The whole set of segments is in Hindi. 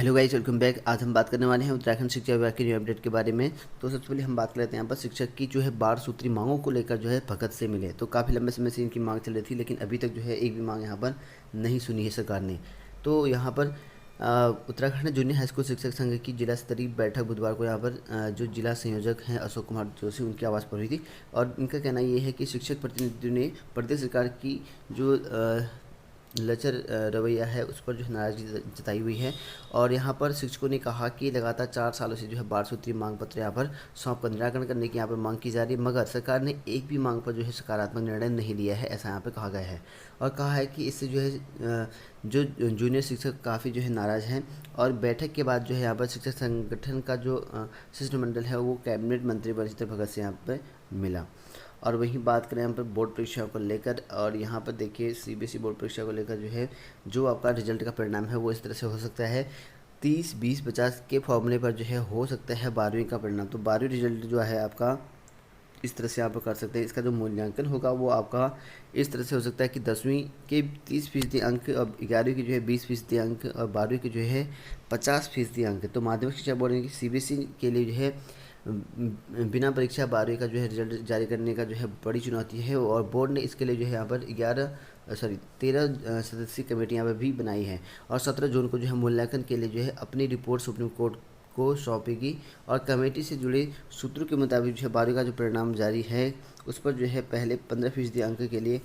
Hello guys, welcome back. आज हम बात करने वाले हैं उत्तराखंड शिक्षा विभाग की न्यू अपडेट के बारे में। तो सबसे पहले हम बात कर लेते हैं यहाँ पर शिक्षक की जो है 12 सूत्री मांगों को लेकर जो है भगत से मिले। तो काफ़ी लंबे समय से इनकी मांग चल रही थी, लेकिन अभी तक जो है एक भी मांग यहाँ पर नहीं सुनी है सरकार ने। तो यहाँ पर उत्तराखंड जूनियर हाई स्कूल शिक्षक संघ की जिला स्तरीय बैठक बुधवार को यहाँ पर जो जिला संयोजक हैं अशोक कुमार जोशी, उनकी आवाज़ पर हुई थी। और इनका कहना ये है कि शिक्षक प्रतिनिधियों ने प्रदेश सरकार की जो लचर रवैया है उस पर जो है नाराज़गी जताई हुई है। और यहाँ पर शिक्षकों ने कहा कि लगातार 4 सालों से जो है 12 सूत्री मांग पत्र यहाँ पर सौंप कर निराकरण करने की यहाँ पर मांग की जा रही है, मगर सरकार ने एक भी मांग पर जो है सकारात्मक निर्णय नहीं लिया है, ऐसा यहाँ पर कहा गया है। और कहा है कि इससे जो है जो जूनियर शिक्षक काफ़ी जो है नाराज़ हैं। और बैठक के बाद जो है यहाँ पर शिक्षक संगठन का जो शिष्टमंडल है वो कैबिनेट मंत्री बंशीधर भगत से यहाँ पर मिला। और वहीं बात करें यहाँ पर बोर्ड परीक्षाओं को लेकर, और यहाँ पर देखिए सीबीएसई बोर्ड परीक्षा को लेकर जो है जो आपका रिजल्ट का परिणाम है वो इस तरह से हो सकता है 30, 20, 50 के फॉर्मूले पर जो है हो सकता है 12वीं का परिणाम। तो 12वीं रिजल्ट जो है आपका इस तरह से आप कर सकते हैं। इसका जो मूल्यांकन होगा वो आपका इस तरह से हो सकता है कि 10वीं के 30% अंक, और 11वीं के जो है 20% अंक, और 12वीं के जो है 50% अंक। तो माध्यमिक शिक्षा बोर्ड ने सीबीएसई के लिए जो है बिना परीक्षा 12वीं का जो है रिजल्ट जारी करने का जो है बड़ी चुनौती है। और बोर्ड ने इसके लिए जो है यहाँ पर 13 सदस्यीय कमेटी यहाँ पर भी बनाई है। और 17 जून को जो है मूल्यांकन के लिए जो है अपनी रिपोर्ट सुप्रीम कोर्ट को सौंपेगी। और कमेटी से जुड़े सूत्रों के मुताबिक जो है 12वीं का जो परिणाम जारी है उस पर जो है पहले 15% अंक के लिए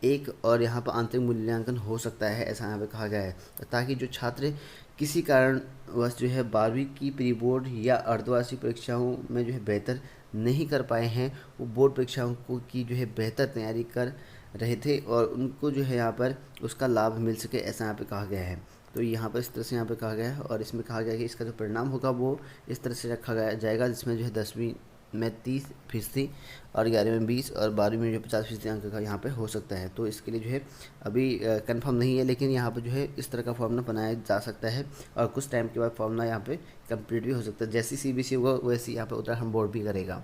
एक और यहाँ पर आंतरिक मूल्यांकन हो सकता है, ऐसा यहाँ पे कहा गया है, ताकि जो छात्र किसी कारणवश जो है 12वीं की प्री बोर्ड या अर्धवार्षिक परीक्षाओं में जो है बेहतर नहीं कर पाए हैं, वो बोर्ड परीक्षाओं को की जो है बेहतर तैयारी कर रहे थे और उनको जो है यहाँ पर उसका लाभ मिल सके, ऐसा यहाँ पे कहा गया है। तो यहाँ पर इस तरह से यहाँ पे कहा गया है। और इसमें कहा गया है कि इसका जो परिणाम होगा वो इस तरह से रखा गया जाएगा, जिसमें जो है 10वीं में 30% और 11वीं में 20 और 12वीं में जो 50% अंक का यहाँ पे हो सकता है। तो इसके लिए जो है अभी कंफर्म नहीं है, लेकिन यहाँ पे जो है इस तरह का फॉर्मूला बनाया जा सकता है और कुछ टाइम के बाद फॉर्मूला यहाँ पे कंप्लीट भी हो सकता है। जैसी सीबीएसई होगा वैसे यहाँ पे उत्तराखंड बोर्ड भी करेगा।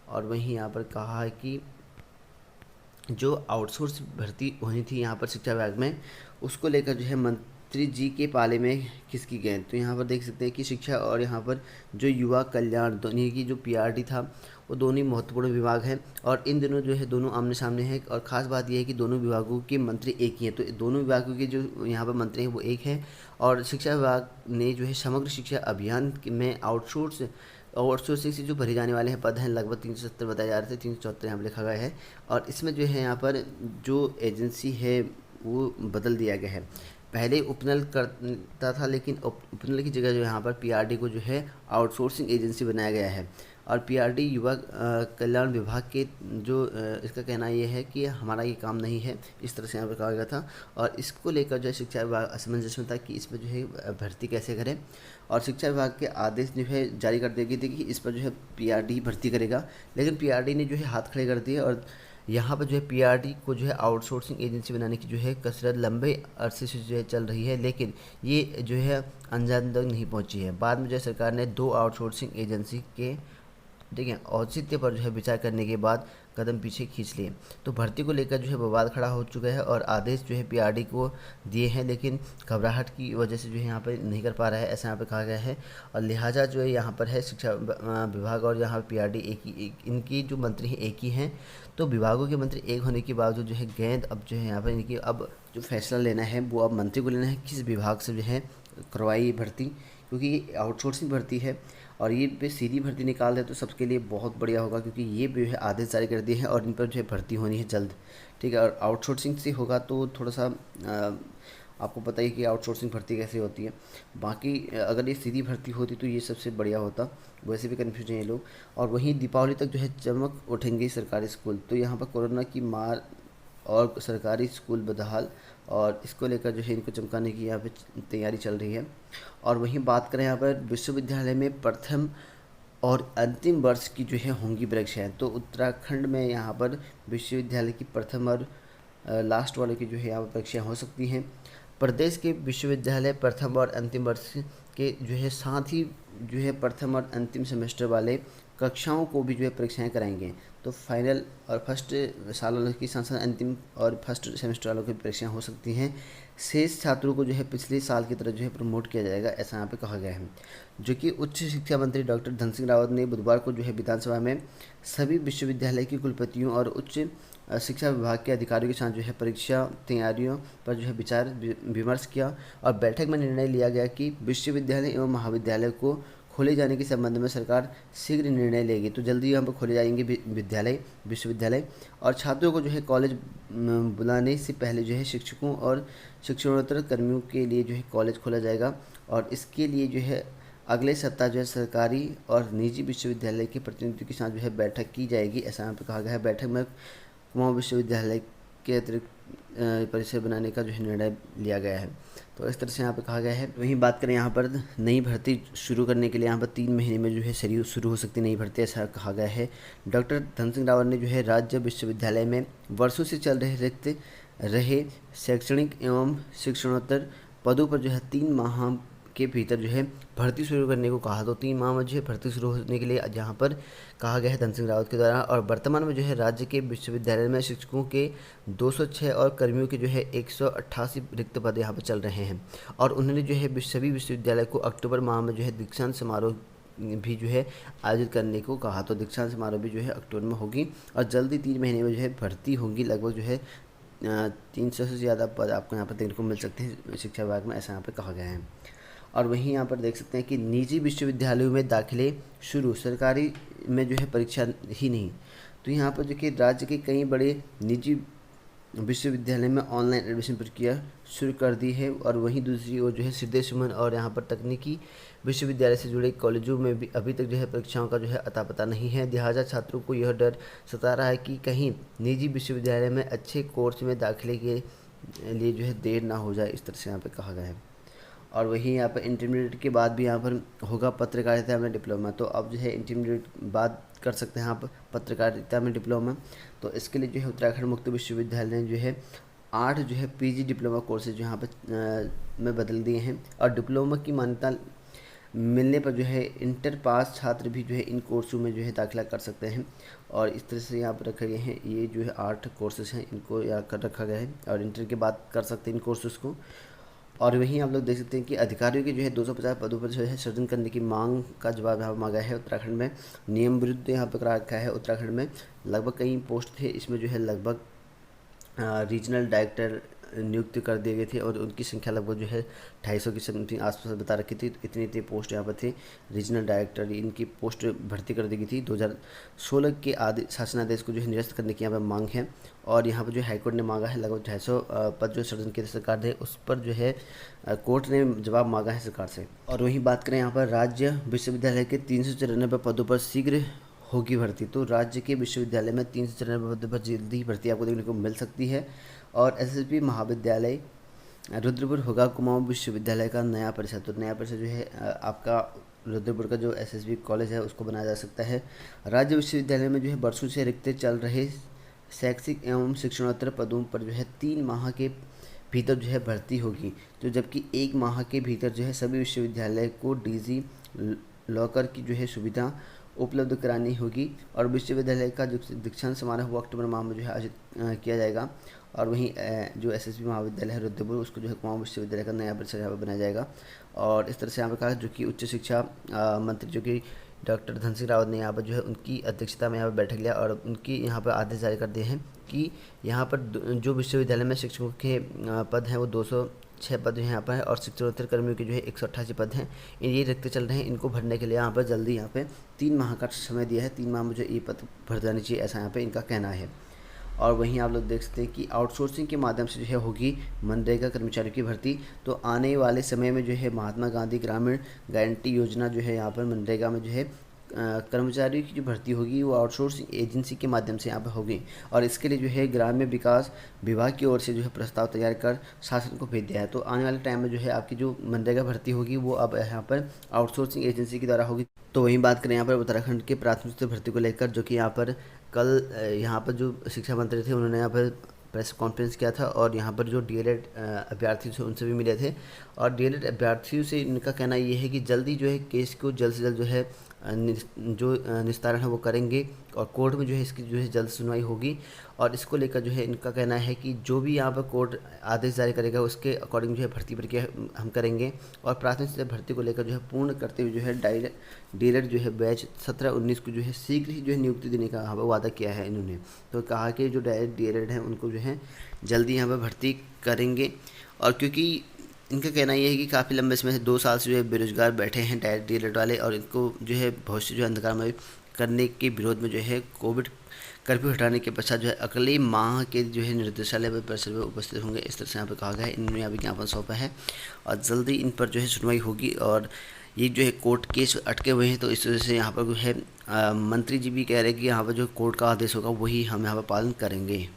और वहीं यहाँ पर कहा है कि जो आउटसोर्स भर्ती होनी थी यहाँ पर शिक्षा विभाग में, उसको लेकर जो है मंत्री जी के पाले में खिसकी गए। तो यहाँ पर देख सकते हैं कि शिक्षा और यहाँ पर जो युवा कल्याण दोनों की जो पीआरडी था वो दोनों ही महत्वपूर्ण विभाग हैं। और इन दिनों जो है दोनों आमने सामने हैं। और ख़ास बात यह है कि दोनों विभागों के मंत्री एक ही हैं। तो दोनों विभागों के जो यहाँ पर मंत्री हैं वो एक हैं। और शिक्षा विभाग ने जो है समग्र शिक्षा अभियान में आउटसोर्सिंग से जो भरे जाने वाले हैं पद हैं लगभग 370 बताए जा रहे थे, 374 यहाँ पर लिखा गया है। और इसमें जो है यहाँ पर जो एजेंसी है वो बदल दिया गया है। पहले उपनल करता था, लेकिन उपनल की जगह जो यहाँ पर पीआरडी को जो है आउटसोर्सिंग एजेंसी बनाया गया है। और पीआरडी युवा कल्याण विभाग के जो इसका कहना ये है कि हमारा ये काम नहीं है, इस तरह से यहाँ पर कहा गया था। और इसको लेकर जो है शिक्षा विभाग असमंजस में था कि इसमें जो है भर्ती कैसे करें। और शिक्षा विभाग के आदेश जो है जारी कर दिए गए थे कि इस पर जो है पीआरडी भर्ती करेगा, लेकिन पीआरडी ने जो है हाथ खड़े कर दिए। और यहाँ पर जो है पीआरडी को जो है आउटसोर्सिंग एजेंसी बनाने की जो है कसरत लंबे अरसे से जो है चल रही है, लेकिन ये जो है अंजाम तक नहीं पहुँची है। बाद में जो है सरकार ने 2 आउटसोर्सिंग एजेंसी के ठीक है औचित्य पर जो है विचार करने के बाद कदम पीछे खींच लिए। तो भर्ती को लेकर जो है विवाद खड़ा हो चुका है और आदेश जो है पीआरडी को दिए हैं, लेकिन घबराहट की वजह से जो है यहाँ पर नहीं कर पा रहा है, ऐसा यहाँ पे कहा गया है। और लिहाजा जो है यहाँ पर है शिक्षा विभाग और यहाँ पर पीआरडी इनकी जो मंत्री हैं एक ही हैं। तो विभागों के मंत्री एक होने के बावजूद जो है गेंद अब जो है यहाँ पर इनकी अब जो फैसला लेना है वो अब मंत्री को लेना है, किस विभाग से जो है करवाई भर्ती, क्योंकि ये आउटसोर्सिंग भर्ती है। और ये पे सीधी भर्ती निकाल दे तो सबके लिए बहुत बढ़िया होगा, क्योंकि ये जो है आदेश जारी कर दिए हैं और इन पर जो है भर्ती होनी है जल्द। ठीक है, और आउटसोर्सिंग से होगा तो थोड़ा सा आपको पता ही कि आउटसोर्सिंग भर्ती कैसे होती है। बाकी अगर ये सीधी भर्ती होती तो ये सबसे बढ़िया होता, वैसे भी कन्फ्यूज हैं ये लोग। और वहीं दीपावली तक जो है चमक उठेंगे सरकारी स्कूल। तो यहाँ पर कोरोना की मार और सरकारी स्कूल बदहाल, और इसको लेकर जो है इनको चमकाने की यहाँ पे तैयारी चल रही है। और वहीं बात करें यहाँ पर विश्वविद्यालय में प्रथम और अंतिम वर्ष की जो है होंगी परीक्षाएँ। तो उत्तराखंड में यहाँ पर विश्वविद्यालय की प्रथम और लास्ट वाले की जो है यहाँ पर परीक्षाएँ हो सकती हैं। प्रदेश के विश्वविद्यालय प्रथम और अंतिम वर्ष के जो है साथ ही जो है प्रथम और अंतिम सेमेस्टर वाले कक्षाओं को भी जो है परीक्षाएं कराएंगे। तो फाइनल और फर्स्ट साल वालों की साथ साथ अंतिम और फर्स्ट सेमेस्टर वालों की परीक्षाएं हो सकती हैं शेष छात्रों को जो है पिछले साल की तरह जो है प्रमोट किया जाएगा, ऐसा यहाँ पे कहा गया है। जो कि उच्च शिक्षा मंत्री डॉक्टर धन सिंह रावत ने बुधवार को जो है विधानसभा में सभी विश्वविद्यालय के कुलपतियों और उच्च शिक्षा विभाग के अधिकारियों के साथ जो है परीक्षा तैयारियों पर जो है विचार विमर्श किया। और बैठक में निर्णय लिया गया कि विश्वविद्यालय एवं महाविद्यालय को खोले जाने के संबंध में सरकार शीघ्र निर्णय लेगी। तो जल्दी यहाँ पर खोले जाएंगे विश्वविद्यालय, और छात्रों को जो है कॉलेज बुलाने से पहले जो है शिक्षकों और शिक्षणोत्तर कर्मियों के लिए जो है कॉलेज खोला जाएगा। और इसके लिए जो है अगले सप्ताह जो है सरकारी और निजी विश्वविद्यालय के प्रतिनिधियों के साथ जो है बैठक की जाएगी, ऐसा यहाँ पर कहा गया है। बैठक में कुमाऊं विश्वविद्यालय के अतिरिक्त परिसर बनाने का जो है निर्णय लिया गया है। तो इस तरह से यहाँ पे कहा गया है। वहीं बात करें यहाँ पर नई भर्ती शुरू करने के लिए, यहाँ पर 3 महीने में जो है शुरू हो सकती नई भर्ती, ऐसा कहा गया है। डॉक्टर धन सिंह रावत ने जो है राज्य विश्वविद्यालय में वर्षों से चल रहे रिक्त रहे शैक्षणिक एवं शिक्षणोत्तर पदों पर जो है 3 माह के भीतर जो है भर्ती शुरू करने को कहा। तो 3 माह में जो है भर्ती शुरू होने के लिए यहाँ पर कहा गया है धन सिंह रावत के द्वारा। और वर्तमान में जो है राज्य के विश्वविद्यालय में शिक्षकों के 206 और कर्मियों के जो है 188 रिक्त पद यहाँ पर चल रहे हैं। और उन्होंने जो है सभी विश्वविद्यालय को अक्टूबर माह में जो है दीक्षांत समारोह भी जो है आयोजित करने को कहा। तो दीक्षांत समारोह भी जो है अक्टूबर में होगी और जल्दी 3 महीने में जो है भर्ती होगी। लगभग जो है 300 से ज़्यादा पद आपको यहाँ पर देखने को मिल सकते हैं शिक्षा विभाग में, ऐसा यहाँ पर कहा गया है। और वहीं यहाँ पर देख सकते हैं कि निजी विश्वविद्यालयों में दाखिले शुरू, सरकारी में जो है परीक्षा ही नहीं। तो यहाँ पर जो कि राज्य के कई बड़े निजी विश्वविद्यालय में ऑनलाइन एडमिशन प्रक्रिया शुरू कर दी है। और वहीं दूसरी ओर जो है सिद्धे सुमन और यहाँ पर तकनीकी विश्वविद्यालय से जुड़े कॉलेजों में भी अभी तक जो है परीक्षाओं का जो है अता पता नहीं है। लिहाजा छात्रों को यह डर सता रहा है कि कहीं निजी विश्वविद्यालय में अच्छे कोर्स में दाखिले के लिए जो है देर ना हो जाए, इस तरह से यहाँ पर कहा गया है। और वहीं यहाँ पर इंटरमीडिएट के बाद भी यहाँ पर होगा पत्रकारिता में डिप्लोमा। तो अब जो है इंटरमीडिएट बाद कर सकते हैं आप पत्रकारिता में डिप्लोमा। तो इसके लिए जो है उत्तराखंड मुक्त विश्वविद्यालय ने जो है 8 जो है पीजी डिप्लोमा कोर्सेज यहाँ पर में बदल दिए हैं। और डिप्लोमा की मान्यता मिलने पर जो है इंटर पास छात्र भी जो है इन कोर्सों में जो है दाखिला कर सकते हैं। और इस तरह से यहाँ पर रखे गए हैं, ये जो है 8 कोर्सेज हैं, इनको यहाँ कर रखा गया है। और इंटर के बाद कर सकते हैं इन कोर्सेज को। और वहीं आप लोग देख सकते हैं कि अधिकारियों के जो है 250 पदों पर जो है सृजन करने की मांग का जवाब यहाँ मांगा है उत्तराखंड में। नियम विरुद्ध यहाँ पर करा रखा है उत्तराखंड में। लगभग कई पोस्ट थे, इसमें जो है लगभग रीजनल डायरेक्टर नियुक्त कर दिए गए थे और उनकी संख्या लगभग जो है 250 की समथिंग आसपास बता रखी थी। इतनी पोस्ट यहाँ पर थे रीजनल डायरेक्टर, इनकी पोस्ट भर्ती कर दी गई थी। 2016 के शासनादेश को जो है निरस्त करने की यहाँ पर मांग है। और यहाँ पर जो हाईकोर्ट ने मांगा है लगभग 250 पद जो सृजन की सरकार ने, उस पर जो है कोर्ट ने जवाब मांगा है सरकार से। और वहीं बात करें यहाँ पर राज्य विश्वविद्यालय के 394 पदों पर शीघ्र होगी भर्ती। तो राज्य के विश्वविद्यालय में 394 पदों पर जल्दी ही भर्ती आपको देखने को मिल सकती है। और एसएसबी महाविद्यालय रुद्रपुर होगा कुमाऊं विश्वविद्यालय का नया परिसर। तो नया परिसर जो है आपका रुद्रपुर का जो एसएसबी कॉलेज है उसको बनाया जा सकता है। राज्य विश्वविद्यालय में जो है वर्षों से रिक्त चल रहे शैक्षिक एवं शिक्षणोत्तर पदों पर जो है 3 माह के भीतर जो है भर्ती होगी। तो जबकि 1 माह के भीतर जो है सभी विश्वविद्यालय को डिजी लॉकर की जो है सुविधा उपलब्ध करानी होगी। और विश्वविद्यालय का जो दीक्षांत समारोह वो अक्टूबर माह में जो है आयोजित किया जाएगा। और वहीं जो एसएसबी महाविद्यालय है रुद्रपुर, उसको जो है कुमाऊं विश्वविद्यालय का नया परिसर यहाँ पर बनाया जाएगा। और इस तरह से यहाँ पर कहा जो कि उच्च शिक्षा मंत्री जो कि डॉक्टर धन सिंह रावत ने यहाँ पर जो है उनकी अध्यक्षता में यहाँ पर बैठक लिया और उनकी यहाँ पर आदेश जारी कर दिए हैं कि यहाँ पर जो विश्वविद्यालय में शिक्षकों के पद हैं वो 206 पद यहाँ पर है। और शिक्षणोत्तर कर्मियों के जो है 188 पद हैं, ये रिक्त चल रहे हैं। इनको भरने के लिए यहाँ पर जल्दी यहाँ पे 3 माह का समय दिया है। 3 माह में जो ये पद भर जानी चाहिए, ऐसा यहाँ पे इनका कहना है। और वहीं आप लोग देख सकते हैं कि आउटसोर्सिंग के माध्यम से जो है होगी मनरेगा कर्मचारियों की भर्ती। तो आने वाले समय में जो है महात्मा गांधी ग्रामीण गारंटी योजना जो है यहाँ पर मनरेगा में जो है कर्मचारियों की जो भर्ती होगी वो आउटसोर्सिंग एजेंसी के माध्यम से यहाँ पर होगी। और इसके लिए जो है ग्राम्य विकास विभाग की ओर से जो है प्रस्ताव तैयार कर शासन को भेज दिया है। तो आने वाले टाइम में जो है आपकी जो मनरेगा भर्ती होगी वो अब यहाँ पर आउटसोर्सिंग एजेंसी के द्वारा होगी। तो वहीं बात करें यहाँ पर उत्तराखंड के प्राथमिक भर्ती को लेकर, जो कि यहाँ पर कल यहाँ पर जो शिक्षा मंत्री थे उन्होंने यहाँ पर प्रेस कॉन्फ्रेंस किया था। और यहाँ पर जो डीएलएड अभ्यर्थी थे उनसे भी मिले थे। और डीएलएड अभ्यर्थियों से इनका कहना ये है कि जल्दी जो है केस को जल्द से जल्द जो है निस्तारण है वो करेंगे और कोर्ट में जो है इसकी जो है जल्द सुनवाई होगी। और इसको लेकर जो है इनका कहना है कि जो भी यहाँ पर कोर्ट आदेश जारी करेगा उसके अकॉर्डिंग जो है भर्ती प्रक्रिया हम करेंगे। और प्राथमिक शिक्षा भर्ती को लेकर जो है पूर्ण करते हुए जो है डीएलएड जो है बैच 17-19 को जो है शीघ्र ही जो है नियुक्ति देने का यहाँ पर वादा किया है इन्होंने। तो कहा कि जो डायरेक्ट डीएलएड हैं उनको जो है जल्दी यहाँ पर भर्ती करेंगे। और क्योंकि इनका कहना ये है कि काफ़ी लंबे समय से 2 साल से जो है बेरोजगार बैठे हैं डायरेक्ट डीएलएड वाले, और इनको जो है भविष्य जो है अंधकारमय करने के विरोध में जो है कोविड कर्फ्यू हटाने के पश्चात जो है अगले माह के जो है निर्देशालय में परिसर में उपस्थित होंगे, इस तरह से यहाँ पर कहा गया है। इन्होंने यहाँ विज्ञापन सौंपा है और जल्दी इन पर जो है सुनवाई होगी। और ये जो है कोर्ट केस अटके हुए हैं, तो इस वजह से यहाँ पर जो है मंत्री जी भी कह रहे हैं कि यहाँ पर जो कोर्ट का आदेश होगा वही हम यहाँ पर पालन करेंगे।